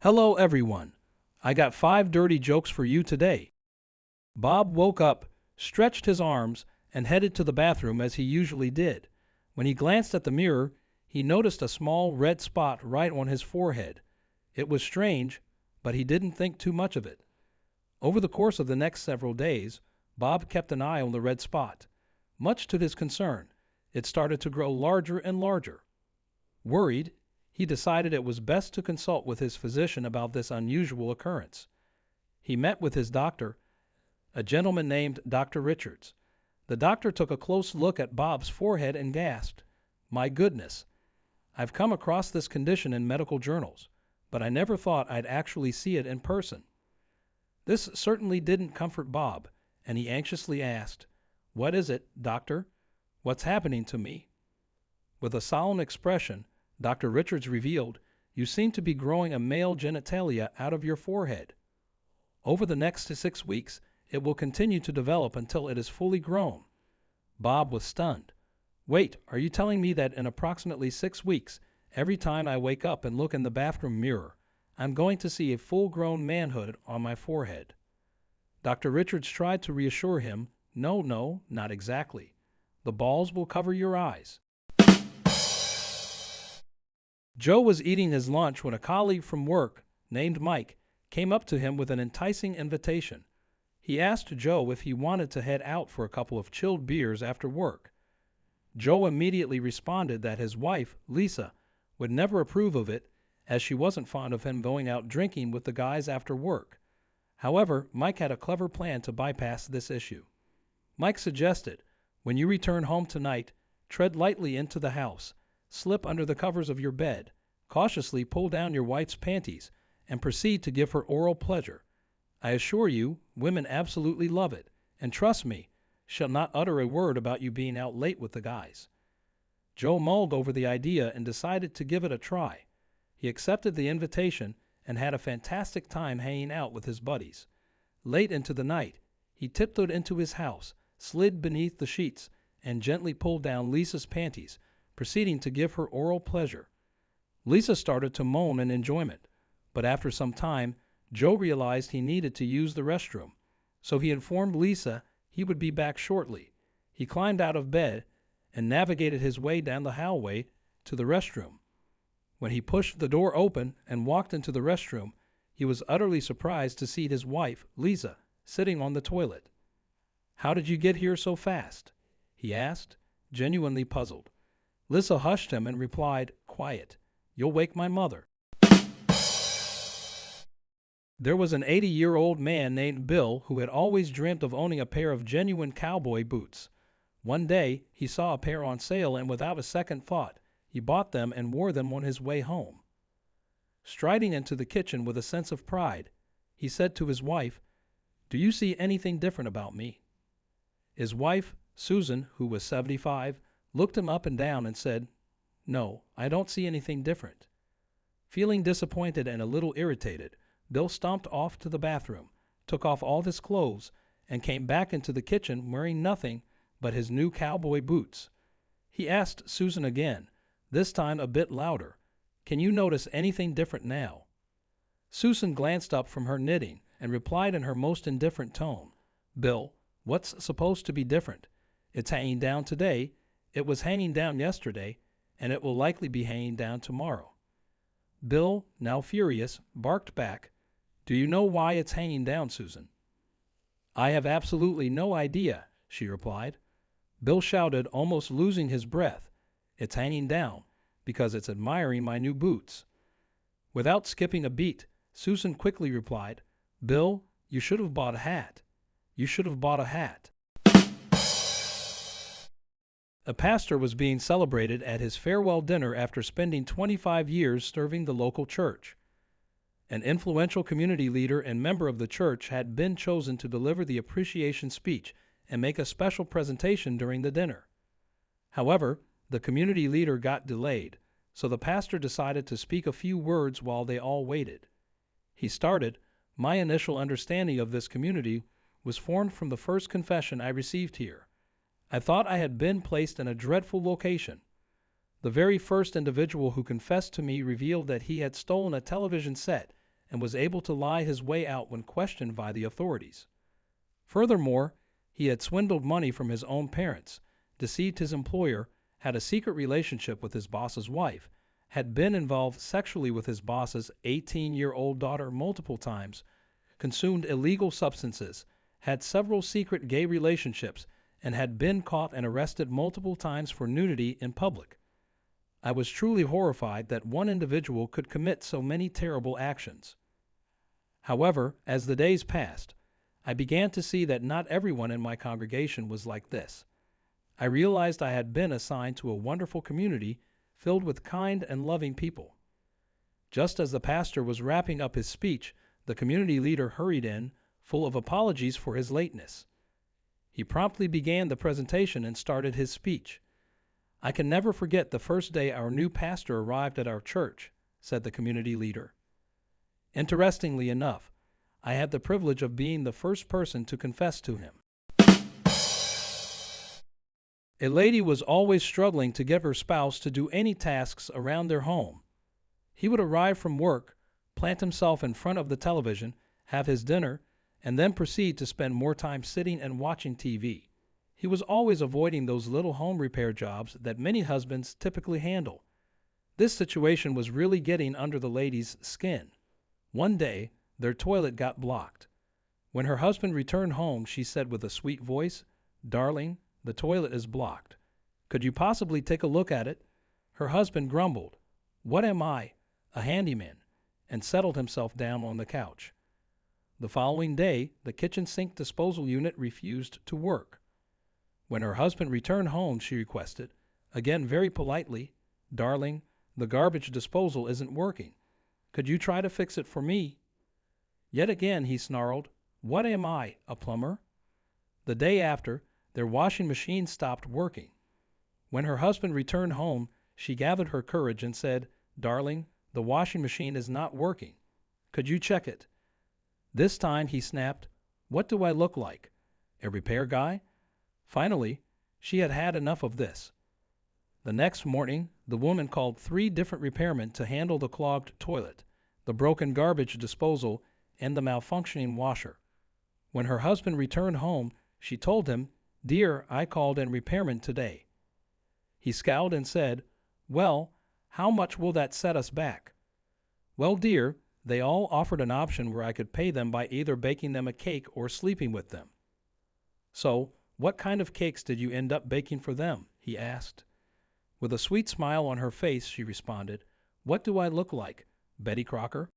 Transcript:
Hello, everyone. I got 5 dirty jokes for you today. Bob woke up, stretched his arms, and headed to the bathroom as he usually did. When he glanced at the mirror, he noticed a small red spot right on his forehead. It was strange, but he didn't think too much of it. Over the course of the next several days, Bob kept an eye on the red spot. Much to his concern, it started to grow larger and larger. Worried, he decided it was best to consult with his physician about this unusual occurrence. He met with his doctor, a gentleman named Dr. Richards. The doctor took a close look at Bob's forehead and gasped, "My goodness, I've come across this condition in medical journals, but I never thought I'd actually see it in person." This certainly didn't comfort Bob, and he anxiously asked, "What is it, doctor? What's happening to me?" With a solemn expression, Dr. Richards revealed, "You seem to be growing a male genitalia out of your forehead. Over the next 6 weeks, it will continue to develop until it is fully grown." Bob was stunned. "Wait, are you telling me that in approximately 6 weeks, every time I wake up and look in the bathroom mirror, I'm going to see a full-grown manhood on my forehead?" Dr. Richards tried to reassure him, No, not exactly. The balls will cover your eyes." Joe was eating his lunch when a colleague from work, named Mike, came up to him with an enticing invitation. He asked Joe if he wanted to head out for a couple of chilled beers after work. Joe immediately responded that his wife, Lisa, would never approve of it, as she wasn't fond of him going out drinking with the guys after work. However, Mike had a clever plan to bypass this issue. Mike suggested, "When you return home tonight, tread lightly into the house, slip under the covers of your bed, cautiously pull down your wife's panties, and proceed to give her oral pleasure. I assure you, women absolutely love it, and trust me, she'll not utter a word about you being out late with the guys." Joe mulled over the idea and decided to give it a try. He accepted the invitation and had a fantastic time hanging out with his buddies. Late into the night, he tiptoed into his house, slid beneath the sheets, and gently pulled down Lisa's panties, proceeding to give her oral pleasure. Lisa started to moan in enjoyment, but after some time, Joe realized he needed to use the restroom, so he informed Lisa he would be back shortly. He climbed out of bed and navigated his way down the hallway to the restroom. When he pushed the door open and walked into the restroom, he was utterly surprised to see his wife, Lisa, sitting on the toilet. "How did you get here so fast?" he asked, genuinely puzzled. Lisa hushed him and replied, "Quiet. You'll wake my mother." There was an 80-year-old man named Bill who had always dreamt of owning a pair of genuine cowboy boots. One day, he saw a pair on sale and without a second thought, he bought them and wore them on his way home. Striding into the kitchen with a sense of pride, he said to his wife, "Do you see anything different about me?" His wife, Susan, who was 75, looked him up and down and said, "No, I don't see anything different." Feeling disappointed and a little irritated, Bill stomped off to the bathroom, took off all his clothes, and came back into the kitchen wearing nothing but his new cowboy boots. He asked Susan again, this time a bit louder, "Can you notice anything different now?" Susan glanced up from her knitting and replied in her most indifferent tone, "Bill, what's supposed to be different? It's hanging down today, it was hanging down yesterday, and it will likely be hanging down tomorrow." Bill, now furious, barked back, "Do you know why it's hanging down, Susan?" "I have absolutely no idea," she replied. Bill shouted, almost losing his breath, "It's hanging down because it's admiring my new boots." Without skipping a beat, Susan quickly replied, "Bill, you should have bought a hat. You should have bought a hat." A pastor was being celebrated at his farewell dinner after spending 25 years serving the local church. An influential community leader and member of the church had been chosen to deliver the appreciation speech and make a special presentation during the dinner. However, the community leader got delayed, so the pastor decided to speak a few words while they all waited. He started, "My initial understanding of this community was formed from the first confession I received here. I thought I had been placed in a dreadful location. The very first individual who confessed to me revealed that he had stolen a television set and was able to lie his way out when questioned by the authorities. Furthermore, he had swindled money from his own parents, deceived his employer, had a secret relationship with his boss's wife, had been involved sexually with his boss's 18-year-old daughter multiple times, consumed illegal substances, had several secret gay relationships, and had been caught and arrested multiple times for nudity in public. I was truly horrified that one individual could commit so many terrible actions. However, as the days passed, I began to see that not everyone in my congregation was like this. I realized I had been assigned to a wonderful community filled with kind and loving people. Just as the pastor was wrapping up his speech, the community leader hurried in, full of apologies for his lateness. He promptly began the presentation and started his speech. "I can never forget the first day our new pastor arrived at our church," said the community leader. "Interestingly enough, I had the privilege of being the first person to confess to him. A lady was always struggling to get her spouse to do any tasks around their home. He would arrive from work, plant himself in front of the television, have his dinner, and then proceed to spend more time sitting and watching TV. He was always avoiding those little home repair jobs that many husbands typically handle. This situation was really getting under the lady's skin. One day, their toilet got blocked. When her husband returned home, she said with a sweet voice, "Darling, the toilet is blocked. Could you possibly take a look at it?" Her husband grumbled, "What am I, a handyman?" and settled himself down on the couch. The following day, the kitchen sink disposal unit refused to work. When her husband returned home, she requested, again very politely, "Darling, the garbage disposal isn't working. Could you try to fix it for me?" Yet again he snarled, "What am I, a plumber?" The day after, their washing machine stopped working. When her husband returned home, she gathered her courage and said, "Darling, the washing machine is not working. Could you check it?" This time he snapped, "What do I look like? A repair guy?" Finally, she had had enough of this. The next morning, the woman called 3 different repairmen to handle the clogged toilet, the broken garbage disposal, and the malfunctioning washer. When her husband returned home, she told him, "Dear, I called in repairmen today." He scowled and said, "Well, how much will that set us back?" "Well, dear, they all offered an option where I could pay them by either baking them a cake or sleeping with them." "So, what kind of cakes did you end up baking for them?" he asked. With a sweet smile on her face, she responded, "What do I look like, Betty Crocker?"